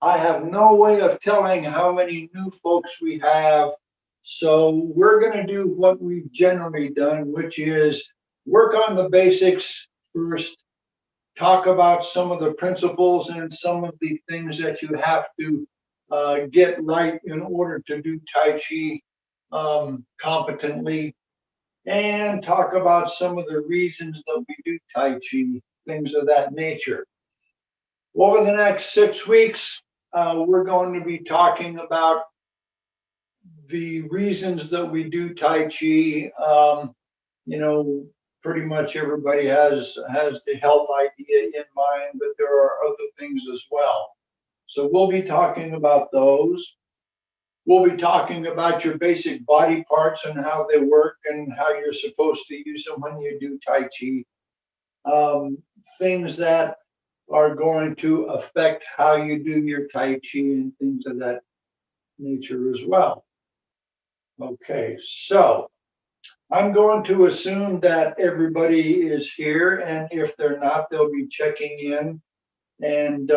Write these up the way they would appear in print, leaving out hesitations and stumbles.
I have no way of telling how many new folks we have. So we're going to do what we've generally done, which is work on the basics first, talk about some of the principles and some of the things that you have to get right in order to do Tai Chi competently, and talk about some of the reasons that we do Tai Chi, things of that nature. Over the next 6 weeks, we're going to be talking about the reasons that we do Tai Chi. You know, pretty much everybody has the health idea in mind, but there are other things as well. So we'll be talking about those. We'll be talking about your basic body parts and how they work and how you're supposed to use them when you do Tai Chi. Things that are going to affect how you do your Tai Chi and things of that nature as well. Okay, so I'm going to assume that everybody is here, and if they're not, they'll be checking in, and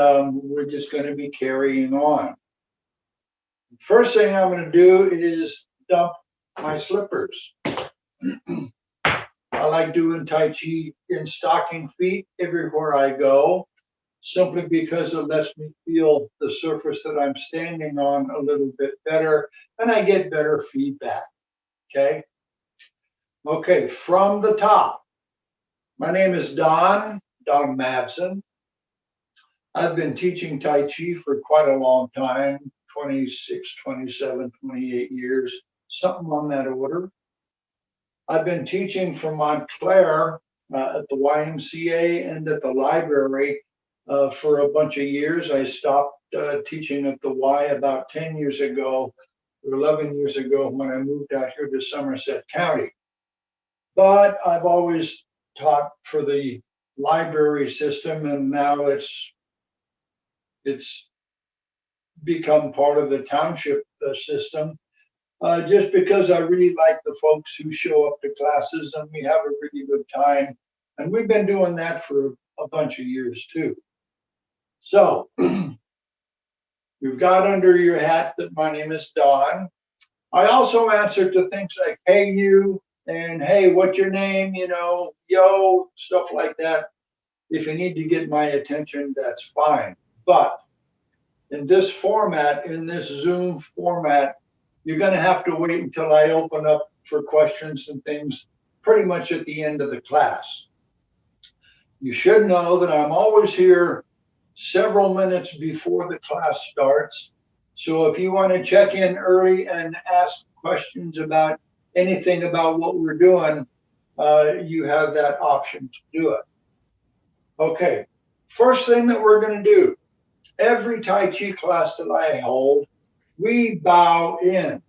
we're just going to be carrying on. First thing I'm going to do is dump my slippers. I like doing Tai Chi in stocking feet everywhere I go, simply because it lets me feel the surface that I'm standing on a little bit better, and I get better feedback. Okay? Okay, from the top. My name is Don Madsen. I've been teaching Tai Chi for quite a long time, 26, 27, 28 years, something on that order. I've been teaching from Montclair at the YMCA and at the library for a bunch of years. I stopped teaching at the Y about 10 years ago, or 11 years ago, when I moved out here to Somerset County. But I've always taught for the library system, and now it's become part of the township system, just because I really like the folks who show up to classes, and we have a really good time. And we've been doing that for a bunch of years too. So you've got under your hat that my name is Don. I also answer to things like, hey, you, and hey, what's your name? You know, yo, stuff like that. If you need to get my attention, that's fine. But in this format, in this Zoom format, you're going to have to wait until I open up for questions and things pretty much at the end of the class. You should know that I'm always here several minutes before the class starts. So if you want to check in early and ask questions about anything about what we're doing, you have that option to do it. Okay, first thing that we're going to do, every Tai Chi class that I hold, we bow in.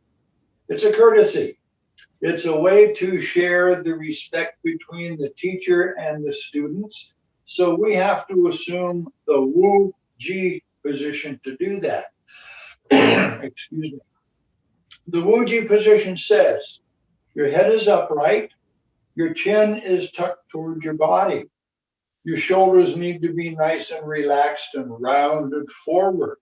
It's a courtesy. It's a way to share the respect between the teacher and the students. So we have to assume the wuji position to do that. Excuse me. The wuji position says your head is upright, your chin is tucked toward your body. Your shoulders need to be nice and relaxed and rounded forward.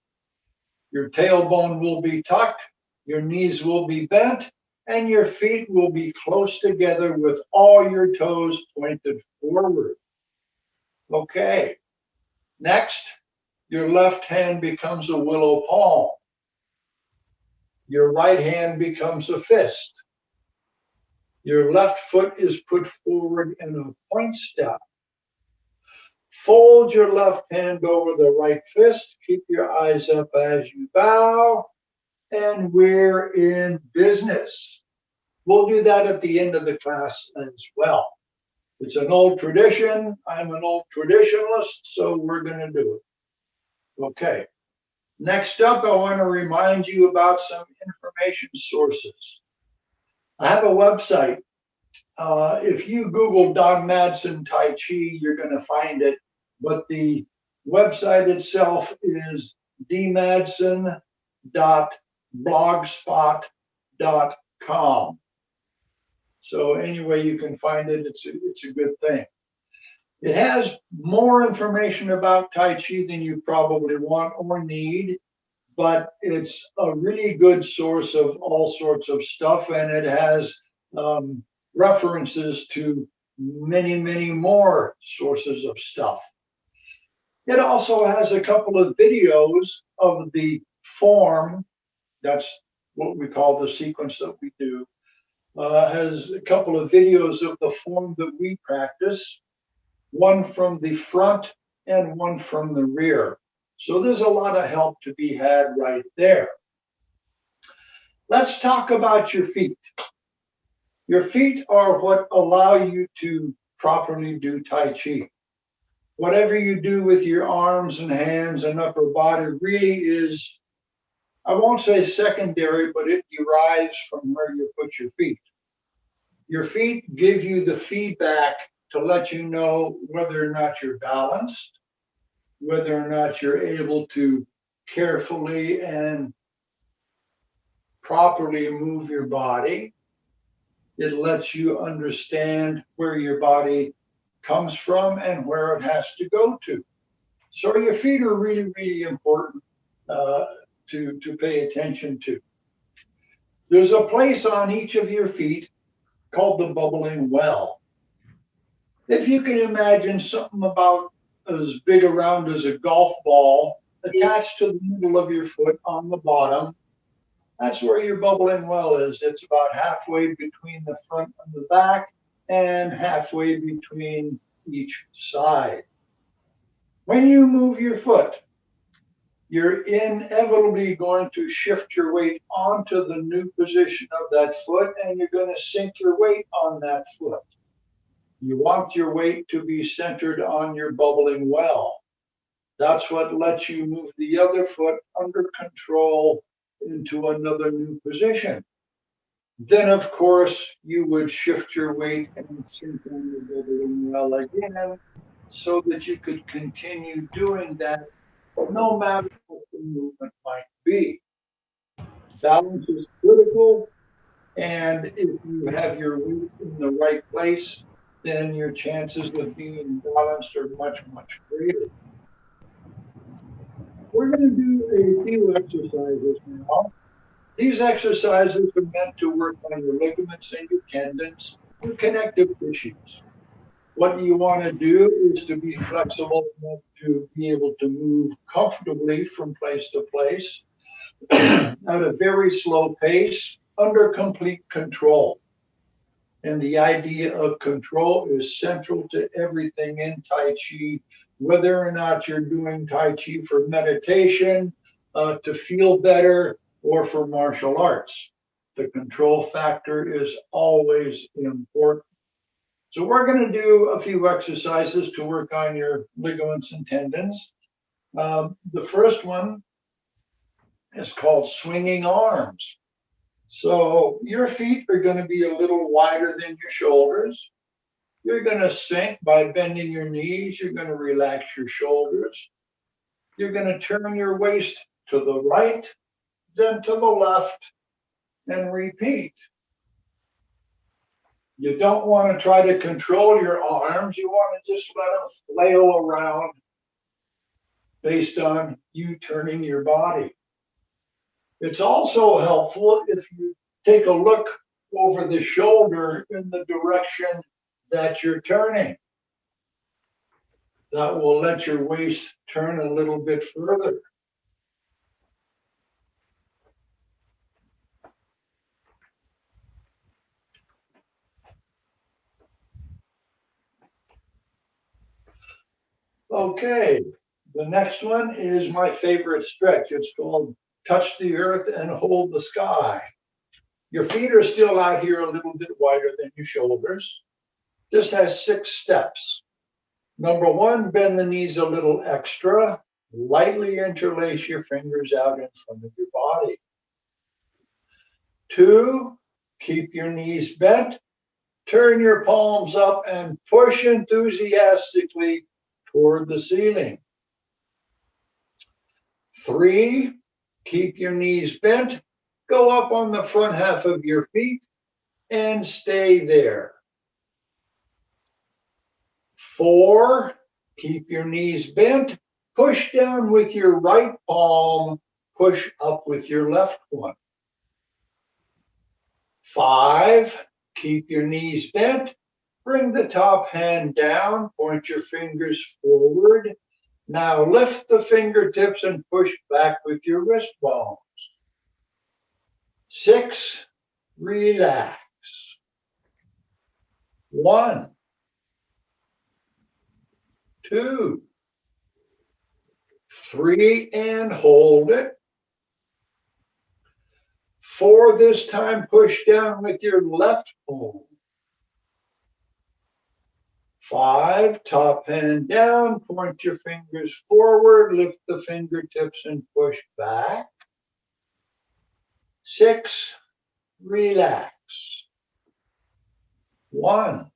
Your tailbone will be tucked, your knees will be bent, and your feet will be close together with all your toes pointed forward. Okay. Next, your left hand becomes a willow palm. Your right hand becomes a fist. Your left foot is put forward in a point step. Fold your left hand over the right fist. Keep your eyes up as you bow. And we're in business. We'll do that at the end of the class as well. It's an old tradition. I'm an old traditionalist, so we're going to do it. Okay. Next up, I want to remind you about some information sources. I have a website. If you Google Don Madsen Tai Chi, you're going to find it. But the website itself is dmadsen.blogspot.com. So anyway you can find it, it's a good thing. It has more information about Tai Chi than you probably want or need. but it's a really good source of all sorts of stuff, and it has references to many, many more sources of stuff. It also has a couple of videos of the form. That's what we call the sequence that we do. Has a couple of videos of the form that we practice, one from the front and one from the rear. So there's a lot of help to be had right there. Let's talk about your feet. Your feet are what allow you to properly do Tai Chi. Whatever you do with your arms and hands and upper body really is, I won't say secondary, but it derives from where you put your feet. Your feet give you the feedback to let you know whether or not you're balanced, whether or not you're able to carefully and properly move your body. It lets you understand where your body comes from and where it has to go to. So your feet are really, really important to pay attention to. There's a place on each of your feet called the bubbling well. If you can imagine something about as big around as a golf ball attached to the middle of your foot on the bottom, that's where your bubbling well is. It's about halfway between the front and the back and halfway between each side. When you move your foot, you're inevitably going to shift your weight onto the new position of that foot, and you're going to sink your weight on that foot. You want your weight to be centered on your bubbling well. That's what lets you move the other foot under control into another new position. Then, of course, you would shift your weight and sink on your bubbling well again so that you could continue doing that no matter what the movement might be. Balance is critical, and if you have your weight in the right place, then your chances of being balanced are much, much greater. We're going to do a few exercises now. These exercises are meant to work on your ligaments and your tendons, your connective tissues. What you want to do is to be flexible enough to be able to move comfortably from place to place at a very slow pace under complete control. And the idea of control is central to everything in Tai Chi, whether or not you're doing Tai Chi for meditation, to feel better, or for martial arts. The control factor is always important. So we're going to do a few exercises to work on your ligaments and tendons. The first one is called swinging arms. So your feet are going to be a little wider than your shoulders. You're going to sink by bending your knees. You're going to relax your shoulders. You're going to turn your waist to the right, then to the left, and repeat. You don't want to try to control your arms. You want to just let them flail around based on you turning your body. It's also helpful if you take a look over the shoulder in the direction that you're turning. That will let your waist turn a little bit further. Okay, the next one is my favorite stretch. It's called touch the earth and hold the sky. Your feet are still out here a little bit wider than your shoulders. This has 6 steps. Number 1, bend the knees a little extra. Lightly interlace your fingers out in front of your body. 2, keep your knees bent. Turn your palms up and push enthusiastically toward the ceiling. 3, keep your knees bent. Go up on the front half of your feet and stay there. 4, keep your knees bent. Push down with your right palm. push up with your left one. 5, keep your knees bent. Bring the top hand down, point your fingers forward. Now lift the fingertips and push back with your wrist bones. 6, relax. 1, 2, 3, and hold it. 4, this time push down with your left palm. 5, top hand down, point your fingers forward, lift the fingertips and push back. 6, relax. 1,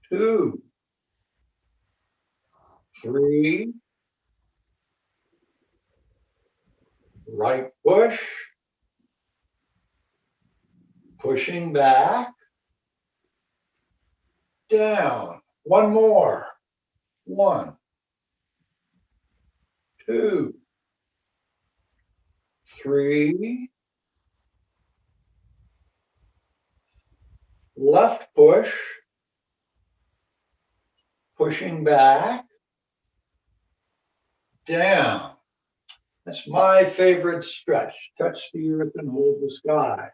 2, 3, right push, pushing back, down. 1 more. 1, 2, 3, left push, pushing back, down. That's my favorite stretch. Touch the earth and hold the sky.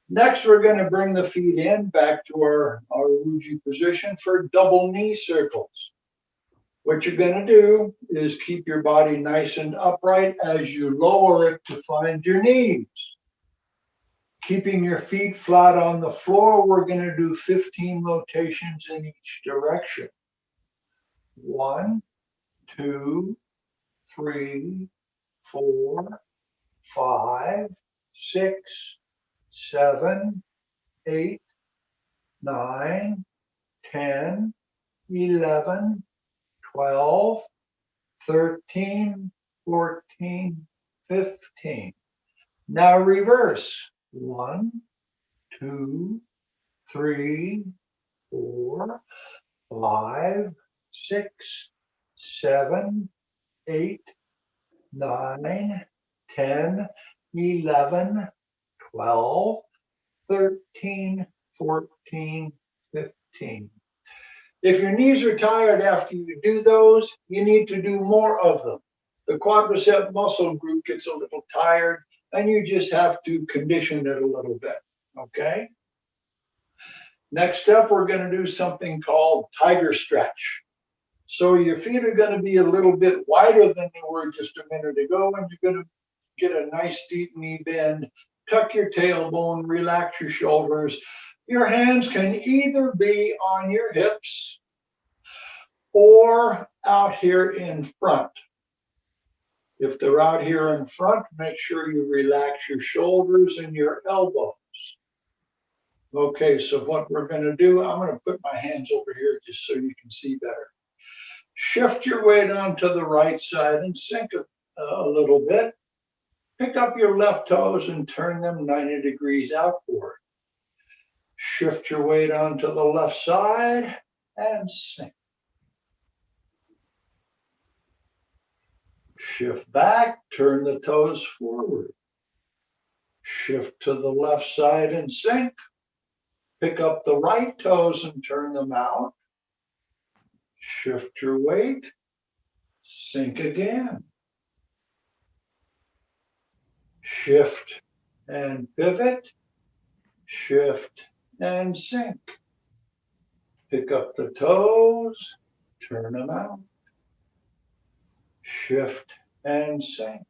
Next, we're going to bring the feet in back to our wuji position for double knee circles. What you're going to do is keep your body nice and upright as you lower it to find your knees. Keeping your feet flat on the floor, we're going to do 15 rotations in each direction. 1, 2, 3, 4, 5, 6, 7, 8, 9, 10, 11, 12, 13, 14, 15. Now reverse. 1, 2, 3, 4, 5, 6, 7, 8, 9, 10, 11, 12, 13, 14, 15. If your knees are tired after you do those, you need to do more of them. The quadricep muscle group gets a little tired, and you just have to condition it a little bit, okay? Next up, we're going to do something called tiger stretch. So your feet are going to be a little bit wider than they were just a minute ago, and you're going to get a nice deep knee bend. Tuck your tailbone, relax your shoulders. Your hands can either be on your hips or out here in front. If they're out here in front, make sure you relax your shoulders and your elbows. Okay, so what we're going to do, I'm going to put my hands over here just so you can see better. Shift your weight onto the right side and sink a little bit. Pick up your left toes and turn them 90 degrees outward. Shift your weight onto the left side and sink. Shift back, turn the toes forward. Shift to the left side and sink. Pick up the right toes and turn them out. Shift your weight, sink again. Shift and pivot, shift and sink. Pick up the toes, turn them out. Shift and sink.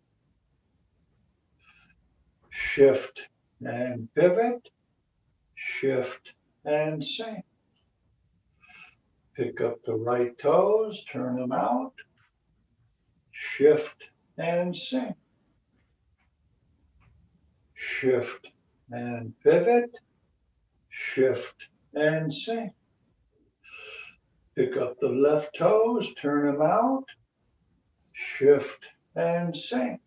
Shift and pivot, shift and sink. Pick up the right toes, turn them out. Shift and sink. Shift and pivot, shift and sink. Pick up the left toes, turn them out. Shift and sink.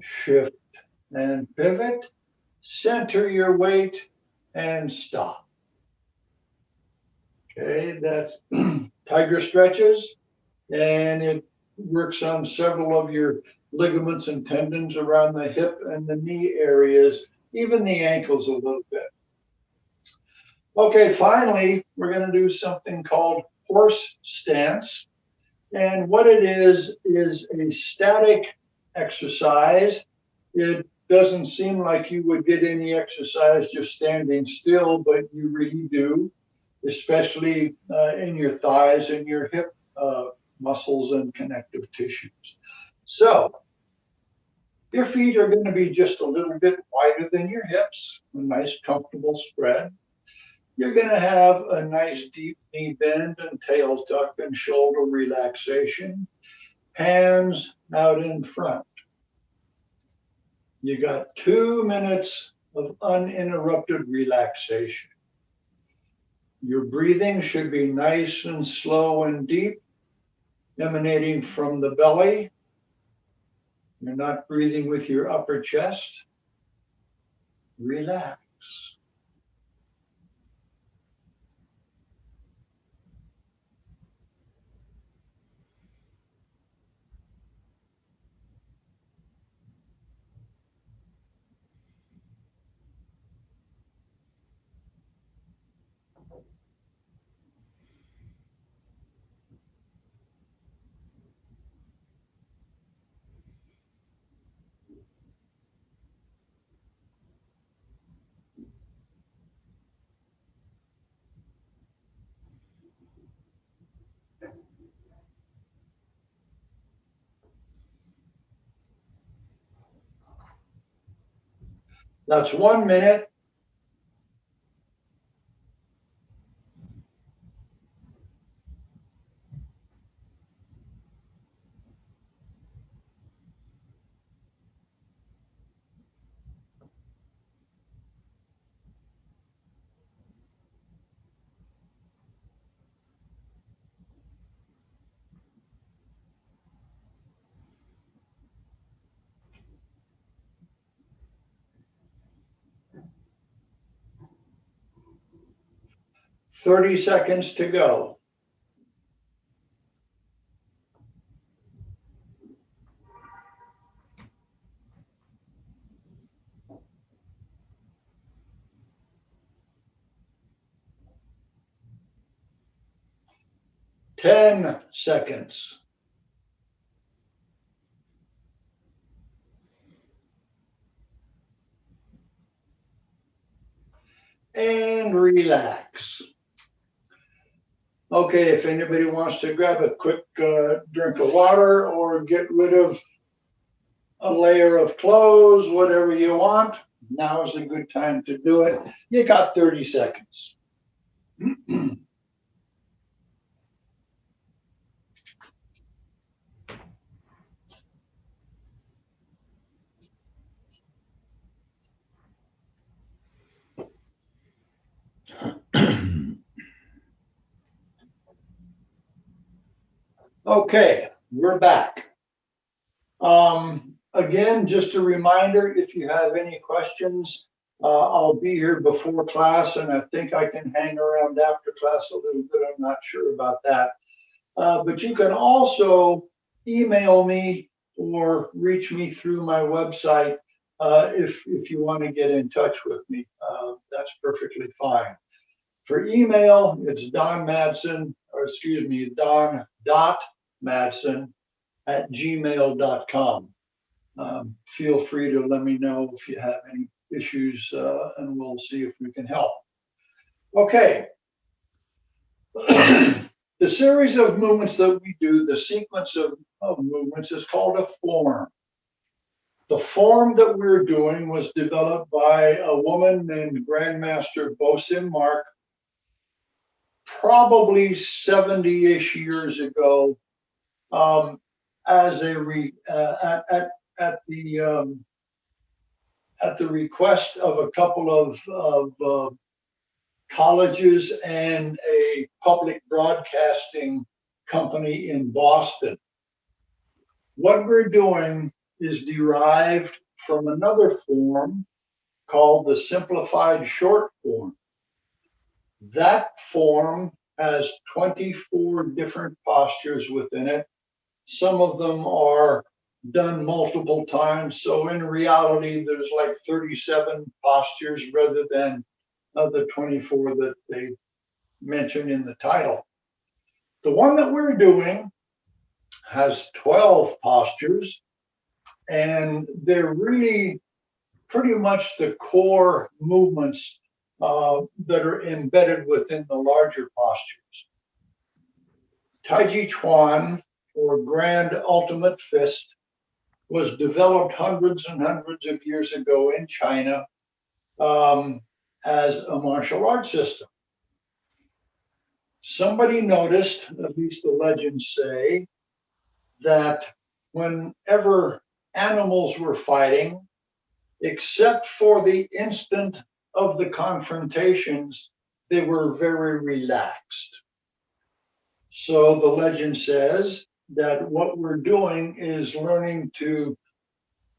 Shift and pivot. Center your weight and stop. Okay, that's tiger stretches. and it works on several of your ligaments and tendons around the hip and the knee areas, even the ankles a little bit. Okay, finally, we're going to do something called horse stance. And what it is a static exercise. It doesn't seem like you would get any exercise just standing still, but you really do, especially in your thighs and your hip muscles and connective tissues. So your feet are going to be just a little bit wider than your hips, a nice comfortable spread. You're going to have a nice deep knee bend and tail tuck and shoulder relaxation. Hands out in front. You got 2 minutes of uninterrupted relaxation. Your breathing should be nice and slow and deep, emanating from the belly. You're not breathing with your upper chest. Relax. That's 1 minute. Thirty seconds to go. 10 seconds. And relax. Okay, if anybody wants to grab a quick drink of water or get rid of a layer of clothes, whatever you want, now is a good time to do it. You got 30 seconds. Okay, we're back. Again, just a reminder, if you have any questions, I'll be here before class, and I think I can hang around after class a little bit. I'm not sure about that. But you can also email me or reach me through my website if you want to get in touch with me. That's perfectly fine. For email, it's don.madsen@gmail.com. Feel free to let me know if you have any issues, and we'll see if we can help. Okay. The series of movements that we do, the sequence of movements is called a form. The form that we're doing was developed by a woman named Grandmaster Bosim Mark probably 70-ish years ago, as a at the request of a couple of colleges and a public broadcasting company in Boston. What we're doing is derived from another form called the simplified short form. That form has 24 different postures within it. Some of them are done multiple times. So in reality, there's like 37 postures rather than the 24 that they mention in the title. The one that we're doing has 12 postures, and they're really pretty much the core movements that are embedded within the larger postures. Tai Chi Chuan, or Grand Ultimate Fist, was developed hundreds and hundreds of years ago in China as a martial arts system. Somebody noticed, at least the legends say, that whenever animals were fighting, except for the instant of the confrontations, they were very relaxed. So the legend says that what we're doing is learning to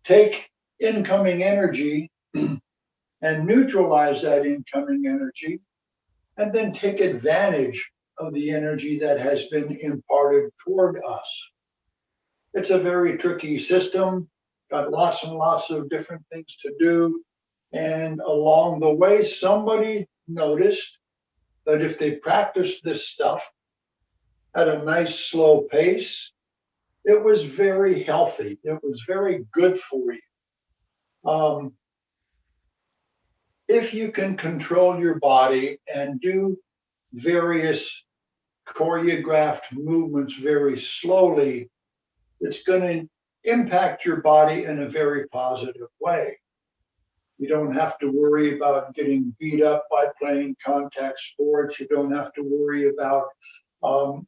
take incoming energy and neutralize that incoming energy, and then take advantage of the energy that has been imparted toward us. It's a very tricky system, got lots and lots of different things to do. And along the way, somebody noticed that if they practiced this stuff at a nice slow pace, it was very healthy. It was very good for you. If you can control your body and do various choreographed movements very slowly, it's going to impact your body in a very positive way. You don't have to worry about getting beat up by playing contact sports. You don't have to worry about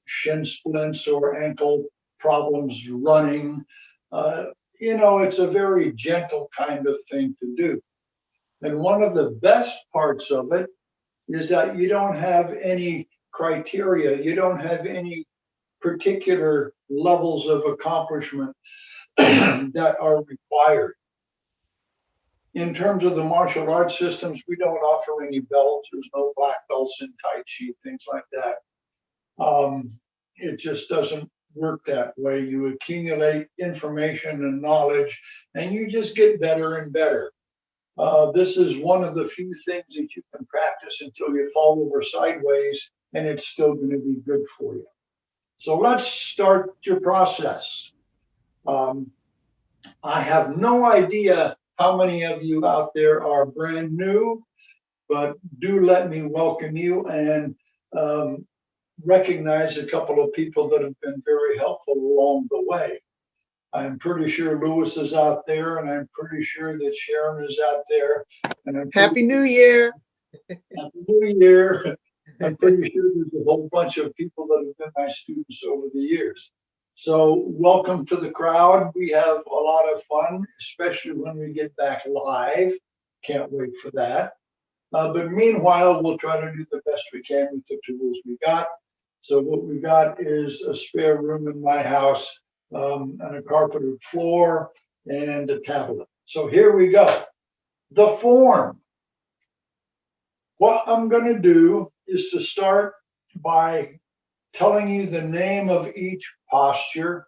shin splints or ankle problems running. It's a very gentle kind of thing to do. And one of the best parts of it is that you don't have any criteria. You don't have any particular levels of accomplishment that are required. In terms of the martial arts systems, we don't offer any belts. There's no black belts in Tai Chi, things like that. It just doesn't work that way. You accumulate information and knowledge, and you just get better and better. This is one of the few things that you can practice until you fall over sideways, and it's still going to be good for you. So let's start your process. I have no idea how many of you out there are brand new, but do let me welcome you and recognize a couple of people that have been very helpful along the way. I'm pretty sure Lewis is out there, and I'm pretty sure that Sharon is out there. And Happy New Year. Happy New Year. I'm pretty sure there's a whole bunch of people that have been my students over the years. So welcome to the crowd. We have a lot of fun, especially when we get back live. Can't wait for that. But meanwhile, we'll try to do the best we can with the tools we got. So what we got is a spare room in my house, and a carpeted floor and a tablet. So here we go. The form. What I'm going to do is to start by telling you the name of each posture.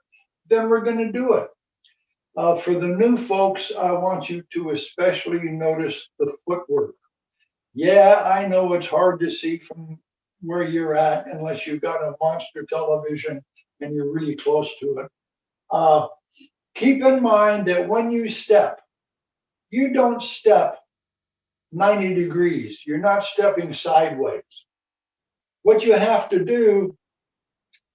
Then we're going to do it. For the new folks, I want you to especially notice the footwork. Yeah, I know it's hard to see from where you're at unless you've got a monster television and you're really close to it. Keep in mind that when you step, you don't step 90 degrees. You're not stepping sideways. What you have to do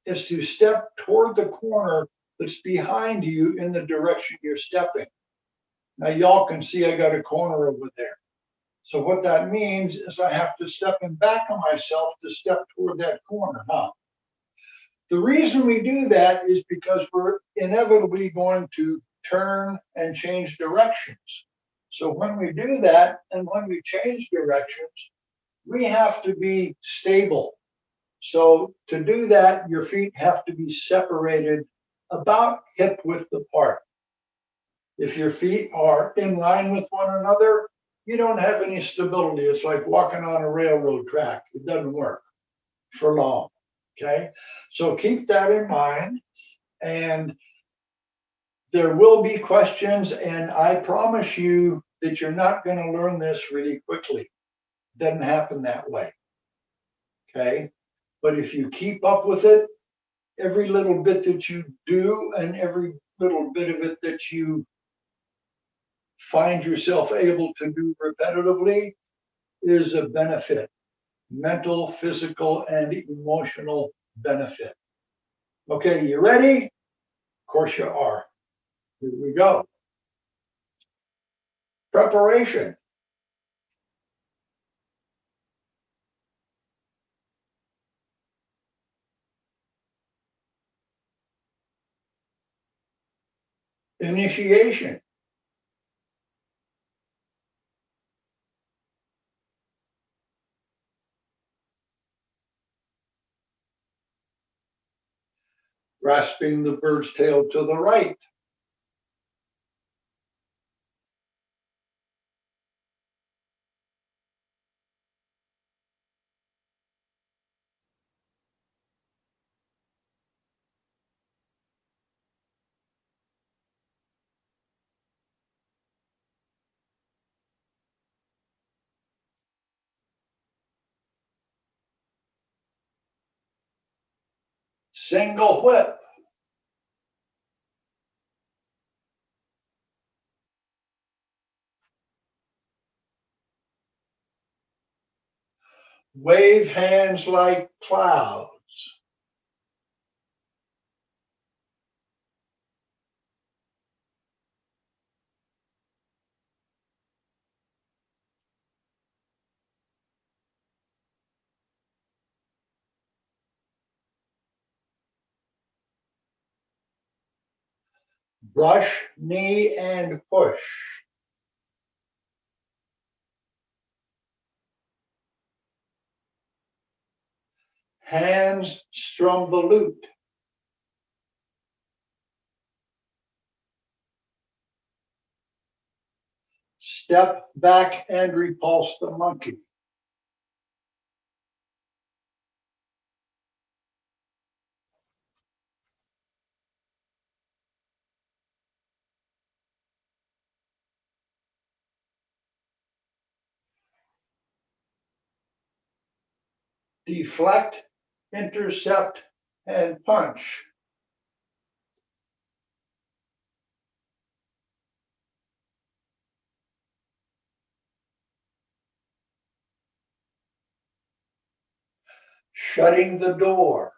is to step toward the corner that's behind you in the direction you're stepping. Now, y'all can see I got a corner over there. So what that means is I have to step in back of myself to step toward that corner. The reason we do that is because we're inevitably going to turn and change directions. So when we do that and when we change directions, we have to be stable. So to do that, your feet have to be separated about hip width apart. If your feet are in line with one another, you don't have any stability. It's like walking on a railroad track. It doesn't work. for long. Okay, so keep that in mind. And there will be questions, and I promise you that you're not going to learn this really quickly. It doesn't happen that way. Okay, but if you keep up with it, every little bit that you do and every little bit of it that you find yourself able to do repetitively is a benefit, mental, physical, and emotional benefit. Okay, you ready? Of course you are. Here we go. Preparation. Initiation. Grasping the bird's tail to the right. Single whip. Wave hands like clouds. Brush, knee, and push. Hands strum the lute. Step back and repulse the monkey. Deflect, intercept, and punch. Shutting the door.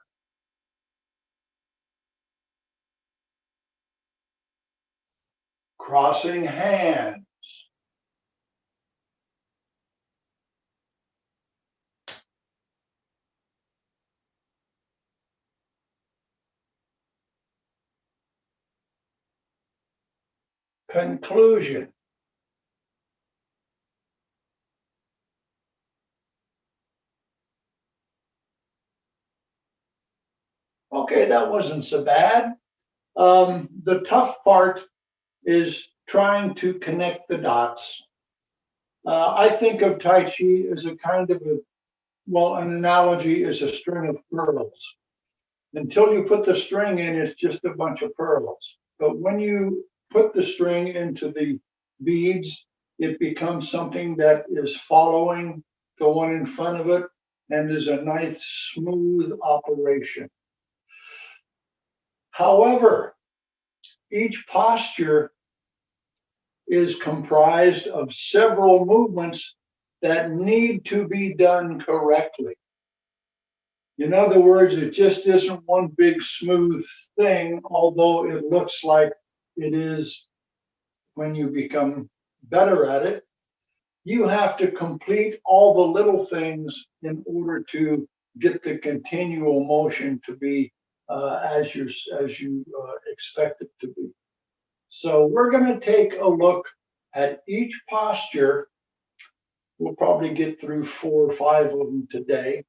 Crossing hands. Conclusion. Okay, that wasn't so bad. The tough part is trying to connect the dots. I think of Tai Chi as a kind of a, well, an analogy is a string of pearls. Until you put the string in, it's just a bunch of pearls. But when you put the string into the beads, it becomes something that is following the one in front of it and is a nice, smooth operation. However, each posture is comprised of several movements that need to be done correctly. In other words, it just isn't one big smooth thing, although it looks like it is when you become better at it. You have to complete all the little things in order to get the continual motion to be as you expect it to be. So we're going to take a look at each posture. We'll probably get through 4 or 5 of them today.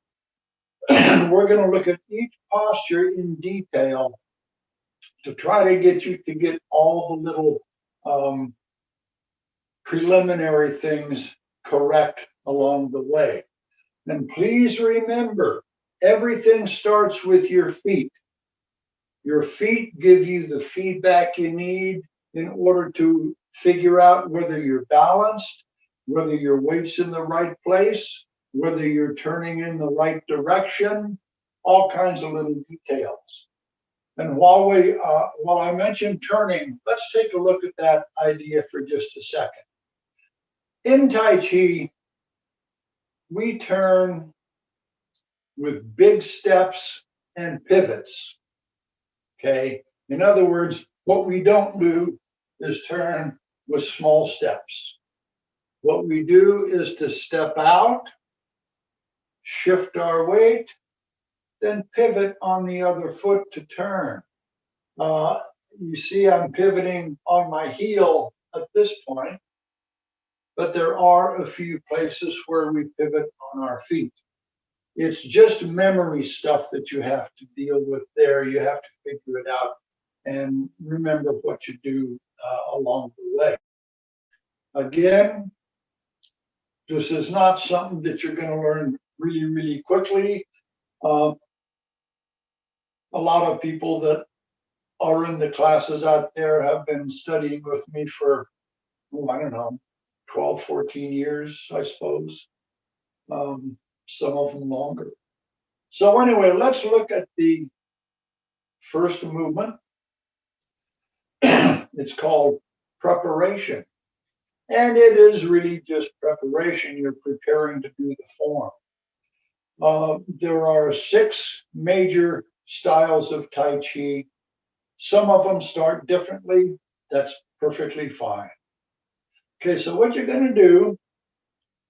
We're going to look at each posture in detail to try to get you to get all the little preliminary things correct along the way. And please remember Everything starts with your feet. Your feet give you the feedback you need in order to figure out whether you're balanced, whether your weight's in the right place, whether you're turning in the right direction, all kinds of little details. And while I mentioned turning, let's take a look at that idea for just a second. In Tai Chi, we turn with big steps and pivots. Okay. In other words, what we don't do is turn with small steps. What we do is to step out, shift our weight, then pivot on the other foot to turn. You see, I'm pivoting on my heel at this point, but there are a few places where we pivot on our feet. It's just memory stuff that you have to deal with there. You have to figure it out and remember what you do along the way. Again, this is not something that you're going to learn really, really quickly. A lot of people that are in the classes out there have been studying with me for, I don't know, 12, 14 years, I suppose. Some of them longer. So anyway, let's look at the first movement. It's called preparation. And it is really just preparation. You're preparing to do the form. There are 6 major styles of Tai Chi. Some of them start differently. That's perfectly fine. Okay, so what you're going to do,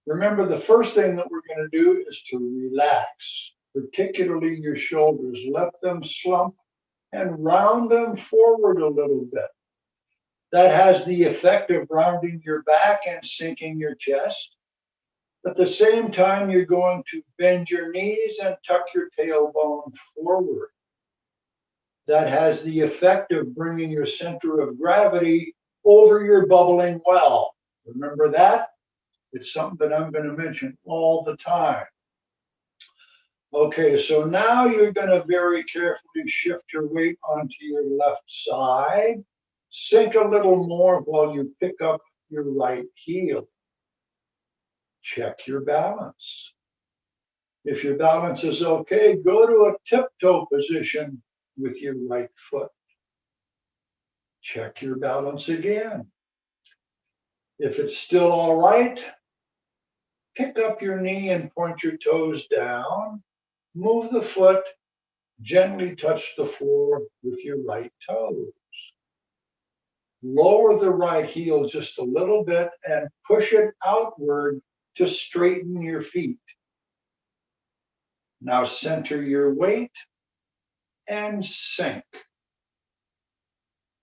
remember the first thing that we're going to do is to relax, particularly your shoulders. Let them slump and round them forward a little bit. That has the effect of rounding your back and sinking your chest. At the same time, you're going to bend your knees and tuck your tailbone forward. That has the effect of bringing your center of gravity over your bubbling well. Remember that? It's something that I'm going to mention all the time. Okay, so now you're going to very carefully shift your weight onto your left side. Sink a little more while you pick up your right heel. Check your balance. If your balance is okay, go to a tiptoe position with your right foot. Check your balance again. If it's still all right, pick up your knee and point your toes down. Move the foot, gently touch the floor with your right toes. Lower the right heel just a little bit and push it outward to straighten your feet. Now center your weight and sink.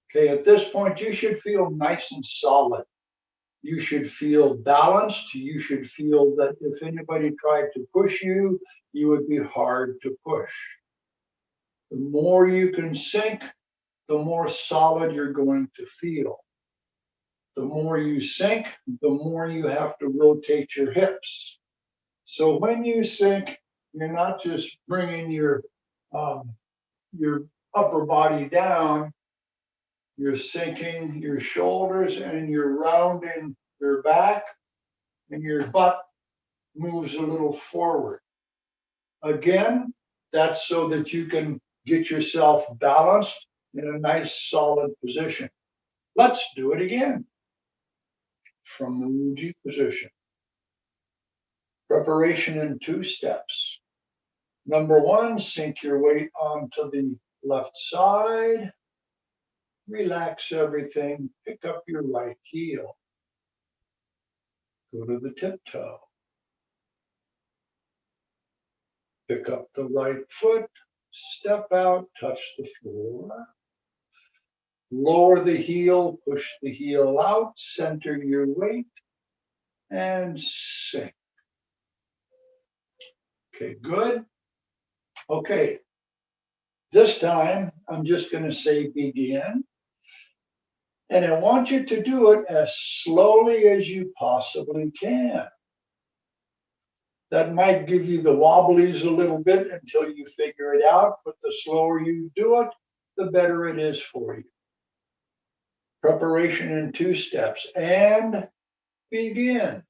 Okay, at this point, you should feel nice and solid. You should feel balanced. You should feel that if anybody tried to push you, you would be hard to push. The more you can sink, the more solid you're going to feel. The more you sink, the more you have to rotate your hips. So when you sink, you're not just bringing your upper body down, you're sinking your shoulders and you're rounding your back, and your butt moves a little forward. Again, that's so that you can get yourself balanced in a nice solid position. Let's do it again from the wuji position. Preparation in 2 steps. Number 1, sink your weight onto the left side. Relax everything. Pick up your right heel. Go to the tiptoe. Pick up the right foot. Step out, touch the floor. Lower the heel, push the heel out, center your weight, and sink. Okay, good. Okay, this time I'm just going to say begin. And I want you to do it as slowly as you possibly can. That might give you the wobblies a little bit until you figure it out, but the slower you do it, the better it is for you. Preparation in 2 steps, and begin.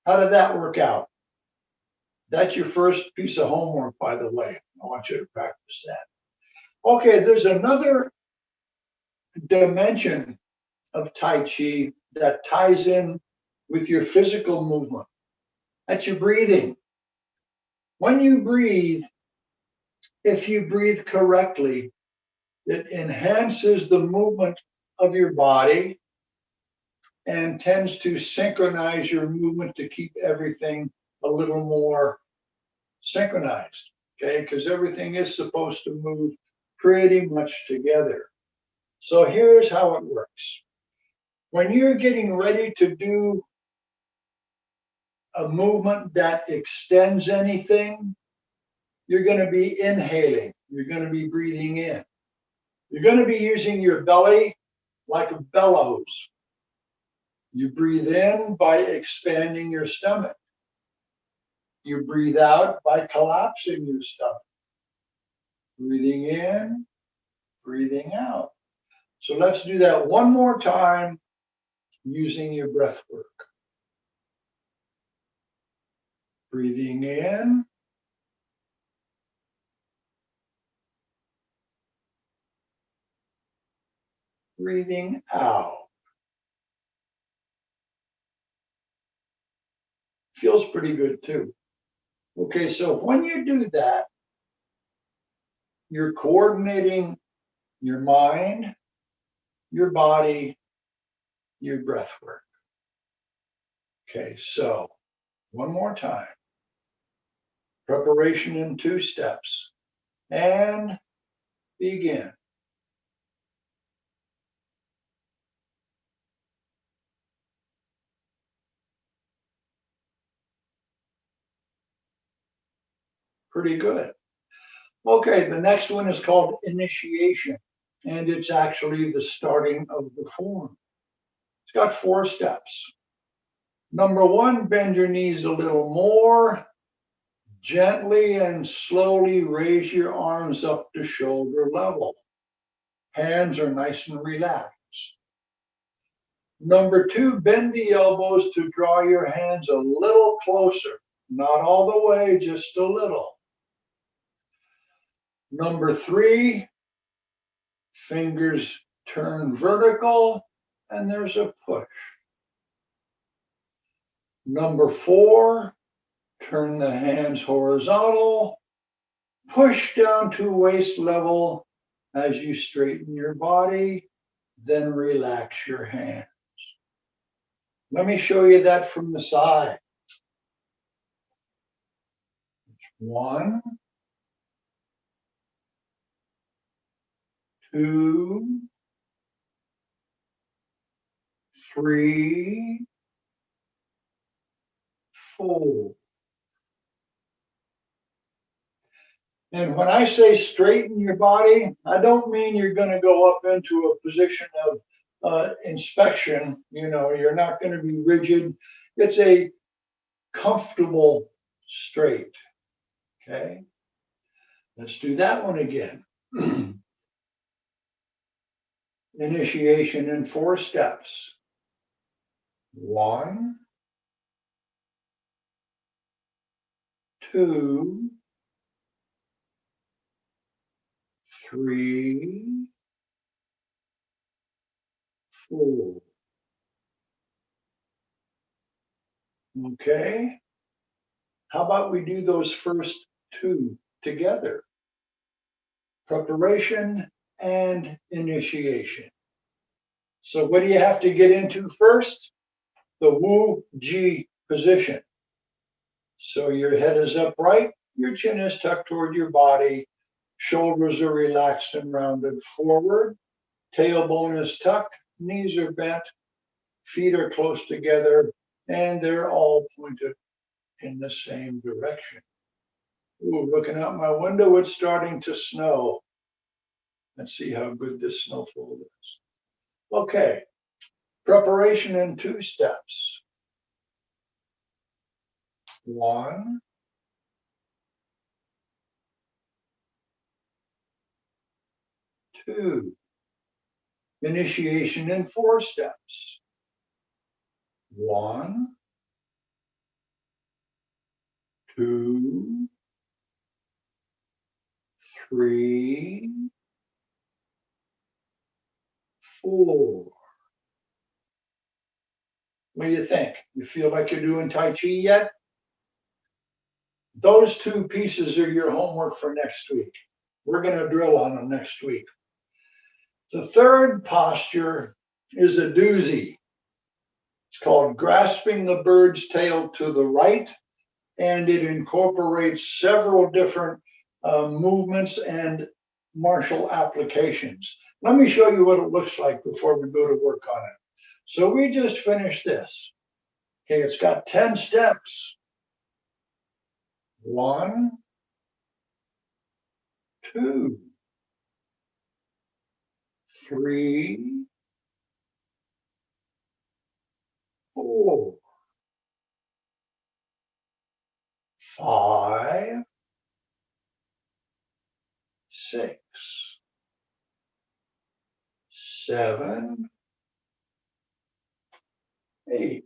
How did that work out? That's your first piece of homework, by the way. I want you to practice that. Okay, there's another dimension of Tai Chi that ties in with your physical movement. That's your breathing. When you breathe, if you breathe correctly, it enhances the movement of your body and tends to synchronize your movement to keep everything a little more synchronized, okay? Because everything is supposed to move pretty much together. So here's how it works. When you're getting ready to do a movement that extends anything, you're going to be inhaling. You're going to be breathing in. You're going to be using your belly like a bellows. You breathe in by expanding your stomach. You breathe out by collapsing your stomach. Breathing in, breathing out. So let's do that one more time using your breath work. Breathing in. Breathing out. Feels pretty good too. Okay, so when you do that, you're coordinating your mind, your body, your breath work. Okay, so one more time. Preparation in 2 steps. And begin. Pretty good. Okay, the next one is called initiation, and it's actually the starting of the form. It's got 4 steps. Number 1, bend your knees a little more. Gently and slowly raise your arms up to shoulder level. Hands are nice and relaxed. Number 2, bend the elbows to draw your hands a little closer. Not all the way, just a little. Number 3, fingers turn vertical and there's a push. Number 4, turn the hands horizontal, push down to waist level as you straighten your body, then relax your hands. Let me show you that from the side. 1, 2, 3, 4. And when I say straighten your body, I don't mean you're going to go up into a position of inspection. You know, you're not going to be rigid. It's a comfortable straight. Okay. Let's do that one again. Initiation in 4 steps. 1, 2, 3, 4. Okay. How about we do those first 2 together? Preparation and initiation. So what do you have to get into first? The wuji position. So your head is upright, your chin is tucked toward your body, shoulders are relaxed and rounded forward, tailbone is tucked, knees are bent, feet are close together, and they're all pointed in the same direction. Ooh, looking out my window, it's starting to snow. Let's see how good this snowfall is. Okay, preparation in 2 steps. 1, 2. Initiation in 4 steps. 1, 2, 3, 4. What do you think? You feel like you're doing Tai Chi yet? Those 2 pieces are your homework for next week. We're going to drill on them next week. The third posture is a doozy. It's called grasping the bird's tail to the right, and it incorporates several different movements and martial applications. Let me show you what it looks like before we go to work on it. So we just finished this. Okay, it's got 10 steps. 1, 2, 3, 4, 5, 6, 7, 8,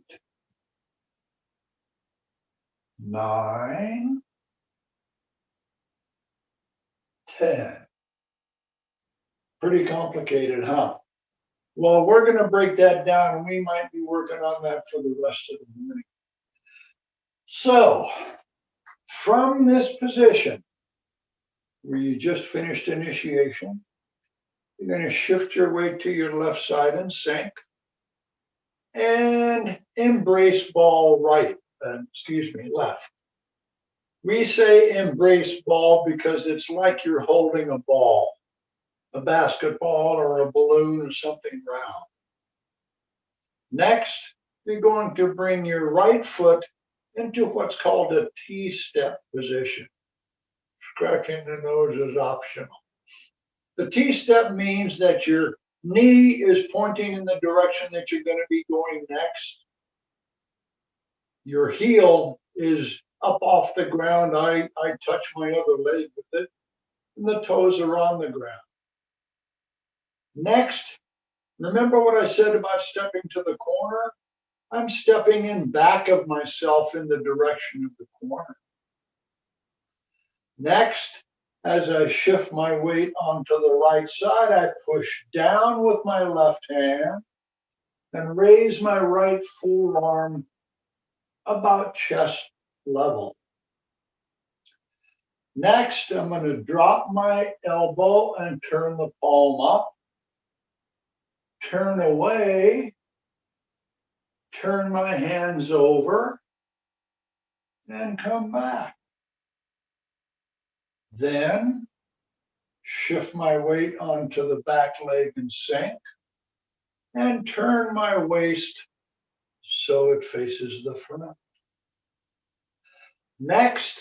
9, 10. Pretty complicated, huh? Well, we're going to break that down, and we might be working on that for the rest of the morning. So, from this position, where you just finished initiation, you're going to shift your weight to your left side and sink, and embrace ball right, left. We say embrace ball because it's like you're holding a ball, a basketball or a balloon or something round. Next, you're going to bring your right foot into what's called a T-step position. Scratching the nose is optional. The T-step means that your knee is pointing in the direction that you're going to be going next. Your heel is up off the ground. I touch my other leg with it, and the toes are on the ground. Next, remember what I said about stepping to the corner? I'm stepping in back of myself in the direction of the corner. Next, as I shift my weight onto the right side, I push down with my left hand and raise my right forearm about chest level. Next, I'm going to drop my elbow and turn the palm up, turn away, turn my hands over, and come back. Then shift my weight onto the back leg and sink, and turn my waist so it faces the front. Next,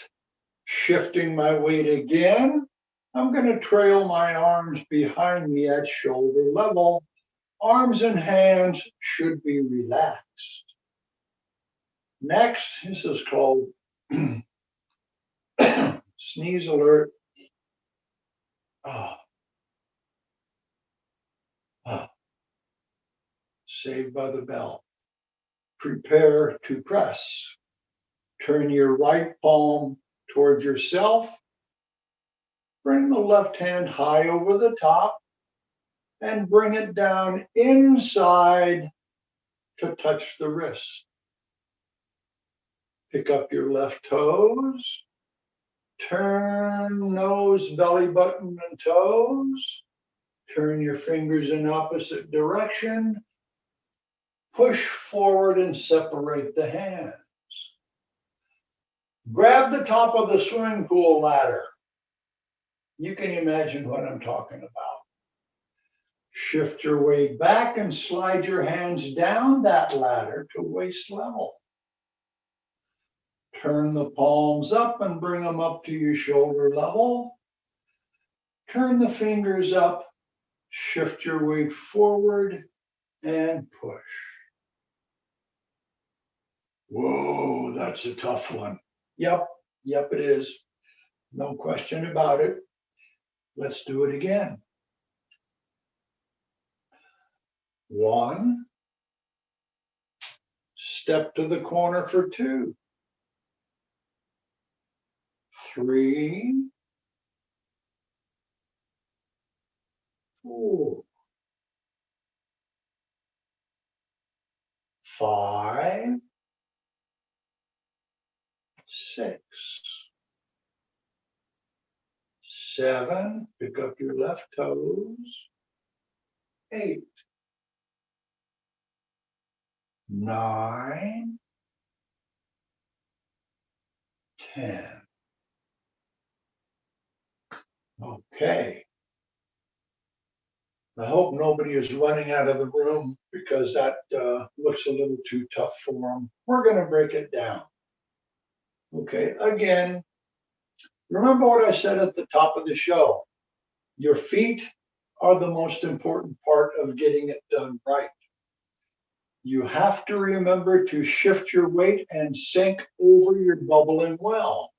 shifting my weight again, I'm going to trail my arms behind me at shoulder level. Arms and hands should be relaxed. Next, this is called sneeze alert. Saved by the bell. Prepare to press. Turn your right palm towards yourself. Bring the left hand high over the top and bring it down inside to touch the wrist. Pick up your left toes. Turn nose, belly button, and toes. Turn your fingers in opposite direction. Push forward and separate the hands. Grab the top of the swimming pool ladder. You can imagine what I'm talking about. Shift your weight back and slide your hands down that ladder to waist level. Turn the palms up and bring them up to your shoulder level. Turn the fingers up, shift your weight forward, and push. Whoa, that's a tough one. Yep, it is. No question about it. Let's do it again. 1. Step to the corner for 2. 3. 4. 5. 6. 7. Pick up your left toes. 8. 9. 10. Okay. I hope nobody is running out of the room because that looks a little too tough for them. We're going to break it down. Okay, again, remember what I said at the top of the show. Your feet are the most important part of getting it done right. You have to remember to shift your weight and sink over your bubbling well.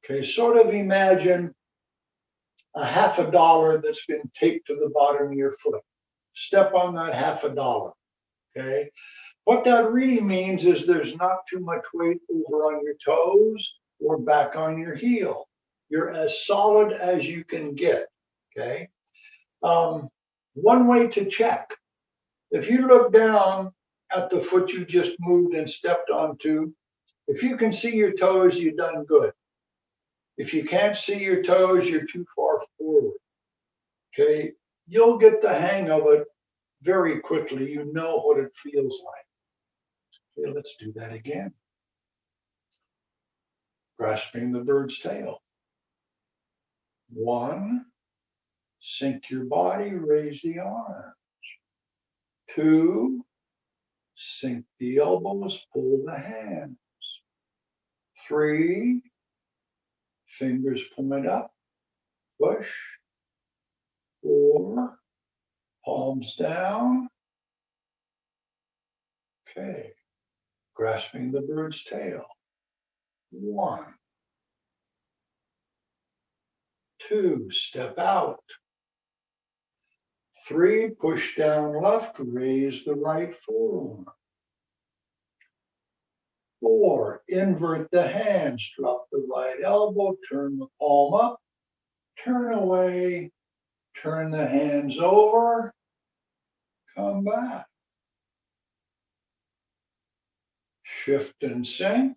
Okay, sort of imagine a $50 that's been taped to the bottom of your foot. Step on that $50, okay? What that really means is there's not too much weight over on your toes or back on your heel. You're as solid as you can get, okay? One way to check, if you look down at the foot you just moved and stepped onto, if you can see your toes, you've done good. If you can't see your toes, you're too far forward, okay? You'll get the hang of it very quickly. You know what it feels like. Okay, let's do that again. Grasping the bird's tail. 1, sink your body, raise the arms. 2, sink the elbows, pull the hands. 3, fingers point up, push. 4, palms down. Okay, grasping the bird's tail. 1, 2, step out. 3, push down left, raise the right forearm. 4, invert the hands, drop the right elbow, turn the palm up, turn away, turn the hands over, come back. Shift and sink.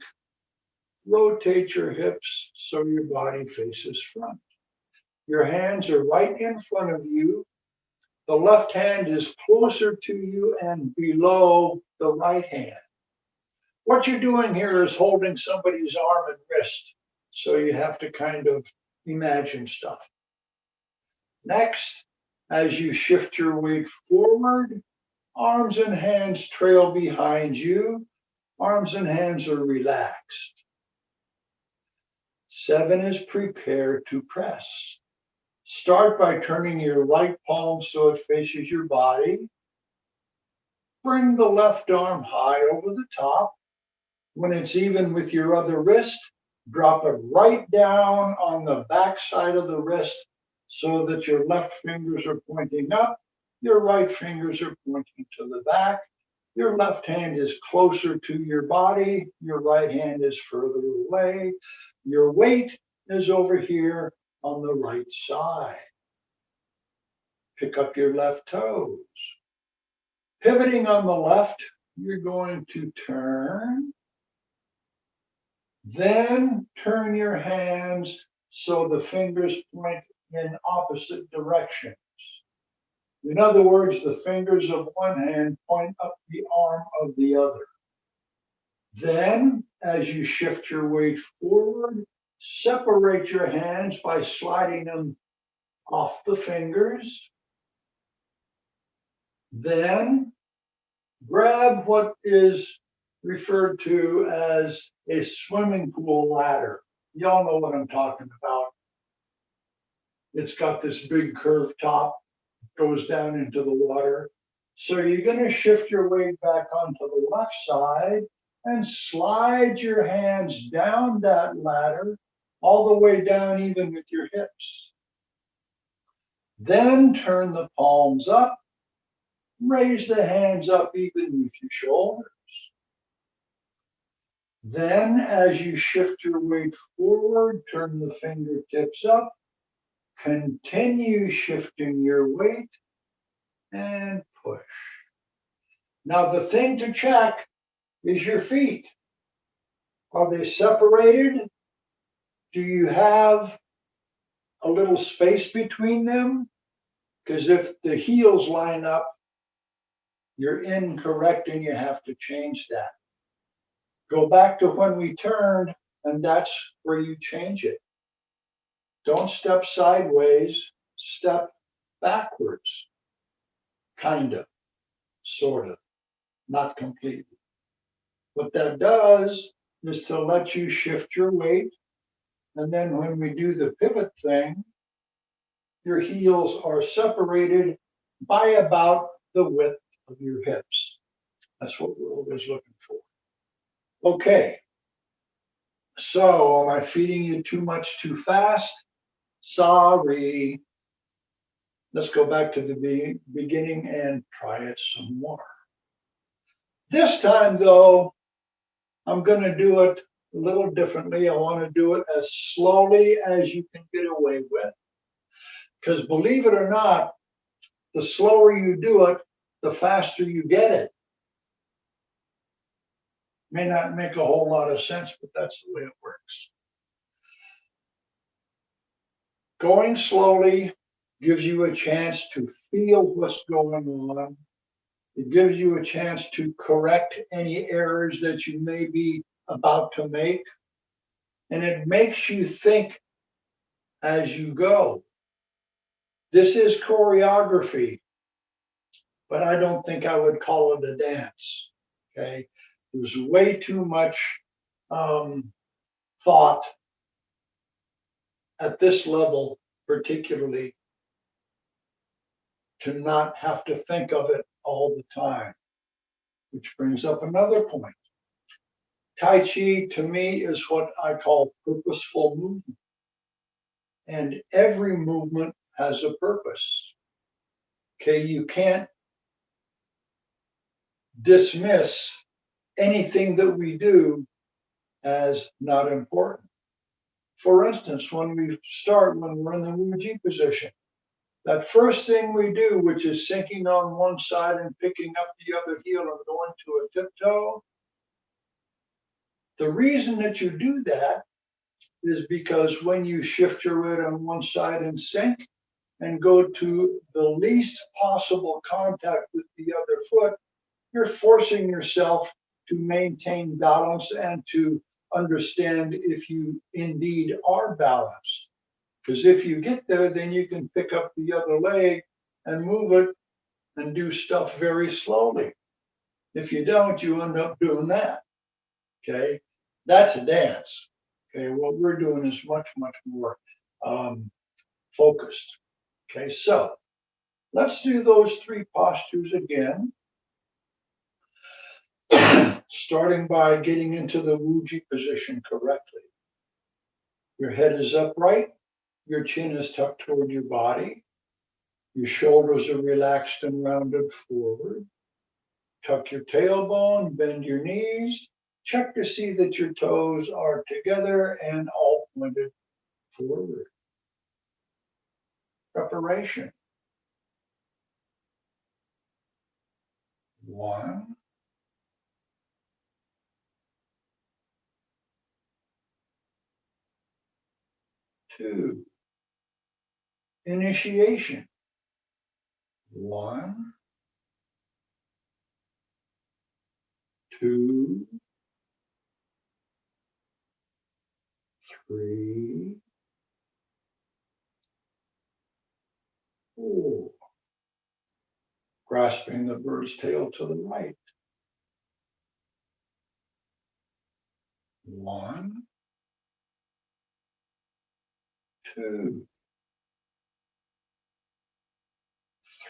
Rotate your hips so your body faces front. Your hands are right in front of you. The left hand is closer to you and below the right hand. What you're doing here is holding somebody's arm and wrist, so you have to kind of imagine stuff. Next, as you shift your weight forward, arms and hands trail behind you. Arms and hands are relaxed. 7 is prepare to press. Start by turning your right palm so it faces your body. Bring the left arm high over the top. When it's even with your other wrist, drop it right down on the back side of the wrist so that your left fingers are pointing up, your right fingers are pointing to the back. Your left hand is closer to your body, your right hand is further away. Your weight is over here on the right side. Pick up your left toes. Pivoting on the left, you're going to turn. Then turn your hands so the fingers point in opposite directions. In other words, the fingers of one hand point up the arm of the other. Then, as you shift your weight forward, separate your hands by sliding them off the fingers. Then, grab what is referred to as a swimming pool ladder. Y'all know what I'm talking about. It's got this big curved top, goes down into the water. So you're going to shift your weight back onto the left side and slide your hands down that ladder all the way down even with your hips. Then turn the palms up, raise the hands up even with your shoulders. Then as you shift your weight forward, turn the fingertips up, continue shifting your weight and push. Now the thing to check is your feet. Are they separated? Do you have a little space between them? Because if the heels line up, you're incorrect and you have to change that. Go back to when we turned, and that's where you change it. Don't step sideways, step backwards. Kind of, sort of, not completely. What that does is to let you shift your weight. And then when we do the pivot thing, your heels are separated by about the width of your hips. That's what we're always looking for. Okay, so am I feeding you too much too fast? Sorry. Let's go back to the beginning and try it some more. This time, though, I'm going to do it a little differently. I want to do it as slowly as you can get away with. Because believe it or not, the slower you do it, the faster you get it. May not make a whole lot of sense, but that's the way it works. Going slowly gives you a chance to feel what's going on. It gives you a chance to correct any errors that you may be about to make. And it makes you think as you go. This is choreography, but I don't think I would call it a dance. Okay. There's way too much thought at this level, particularly, to not have to think of it all the time. Which brings up another point. Tai Chi to me is what I call purposeful movement. And every movement has a purpose. Okay, you can't dismiss anything that we do as not important. For instance, when we're in the wuji position, that first thing we do, which is sinking on one side and picking up the other heel and going to a tiptoe, the reason that you do that is because when you shift your weight on one side and sink and go to the least possible contact with the other foot, you're forcing yourself to maintain balance and to understand if you indeed are balanced. Because if you get there, then you can pick up the other leg and move it and do stuff very slowly. If you don't, you end up doing that. Okay, that's a dance. Okay, what we're doing is much, much more focused. Okay, so let's do those three postures again. Starting by getting into the wuji position correctly. Your head is upright, your chin is tucked toward your body, your shoulders are relaxed and rounded forward. Tuck your tailbone, bend your knees, check to see that your toes are together and all pointed forward. Preparation. 1, 2. Initiation. 1, 2, 3, 4. Grasping the bird's tail to the right. 1, 2,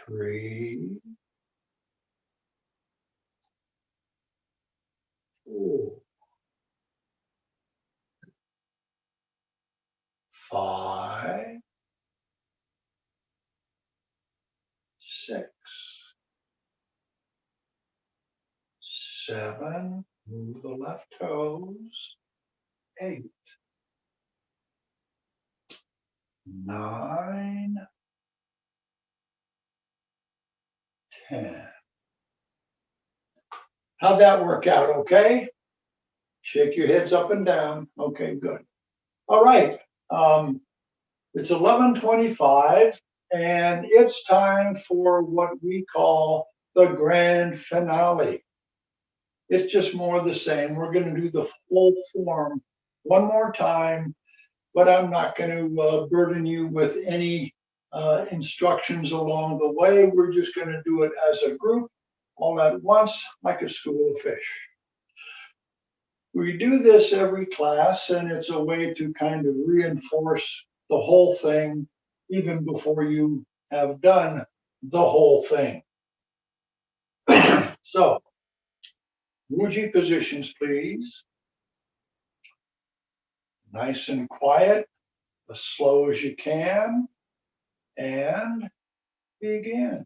3, 4, 5, 6, 7, move the left toes, 8, 9, 10. How'd that work out? Okay. Shake your heads up and down. Okay, good. All right. It's 11:25 and it's time for what we call the grand finale. It's just more of the same. We're going to do the full form one more time, but I'm not going to burden you with any instructions along the way. We're just going to do it as a group all at once, like a school of fish. We do this every class, and it's a way to kind of reinforce the whole thing even before you have done the whole thing. So, wuji positions, please. Nice and quiet, as slow as you can, and begin.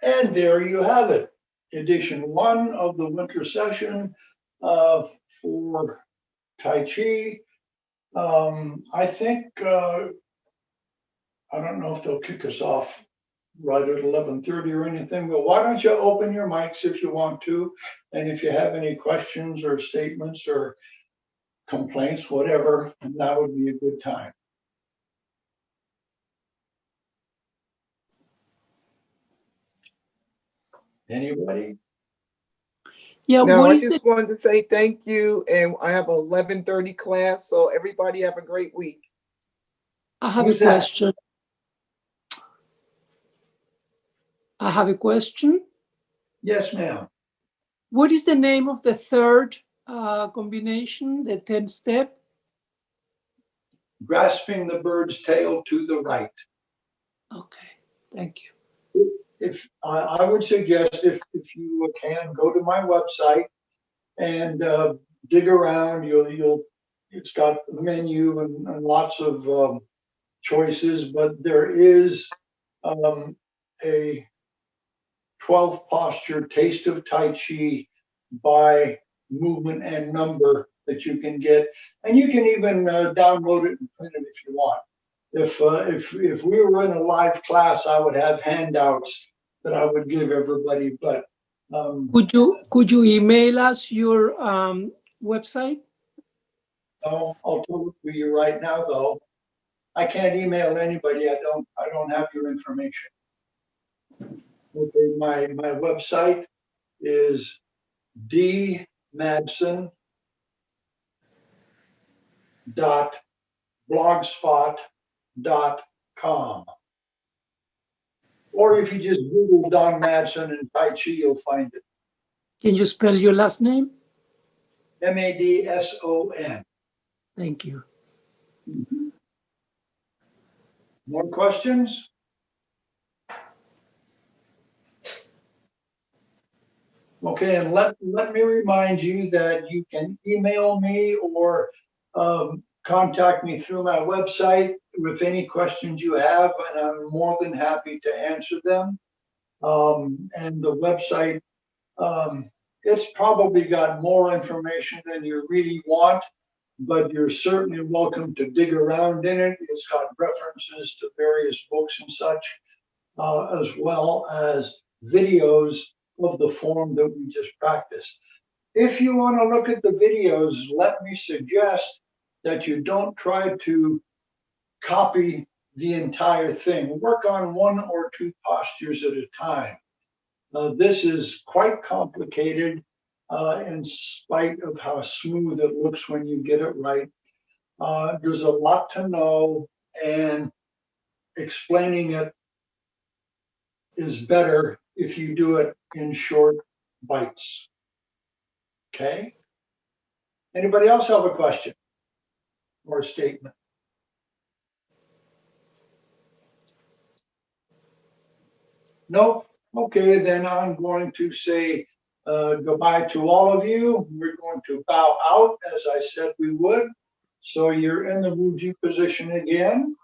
And there you have it, edition 1 of the winter session for Tai Chi. I think, I don't know if they'll kick us off right at 11:30 or anything, but why don't you open your mics if you want to, and if you have any questions or statements or complaints, whatever, that would be a good time. Anybody? Yeah, No, what I is just the wanted to say thank you, and I have 11:30 class, so everybody have a great week. I have Who's a that? question. I have a question. Yes, ma'am. What is the name of the third combination, the 10 step? Grasping the bird's tail to the right. Okay, thank you. If I would suggest if you can go to my website and dig around, it's got a menu and lots of choices, but there is a 12 posture taste of Tai Chi by movement and number that you can get, and you can even download it and print it if you want. If we were in a live class, I would have handouts that I would give everybody. But Could you email us your website? I'll tell it to you right now, though. I can't email anybody. I don't have your information. Okay, my website is dmadsen.blogspot.com. Or if you just Google Don Madsen and Tai Chi, you'll find it. Can you spell your last name? Madson. Thank you. More questions? Okay, and let me remind you that you can email me or contact me through my website with any questions you have, and I'm more than happy to answer them. And the website, it's probably got more information than you really want, but you're certainly welcome to dig around in it. It's got references to various books and such, as well as videos of the form that we just practiced. If you want to look at the videos, let me suggest that you don't try to copy the entire thing. Work on one or two postures at a time. This is quite complicated in spite of how smooth it looks when you get it right. There's a lot to know, and explaining it is better if you do it in short bites. Okay? Anybody else have a question or a statement? No? Okay, then I'm going to say goodbye to all of you. We're going to bow out as I said we would. So you're in the wuji position again.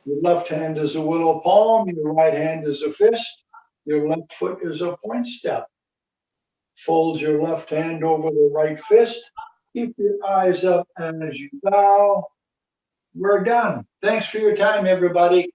Your left hand is a willow palm, your right hand is a fist, your left foot is a point step. Fold your left hand over the right fist. Keep your eyes up as you bow. We're done. Thanks for your time, everybody.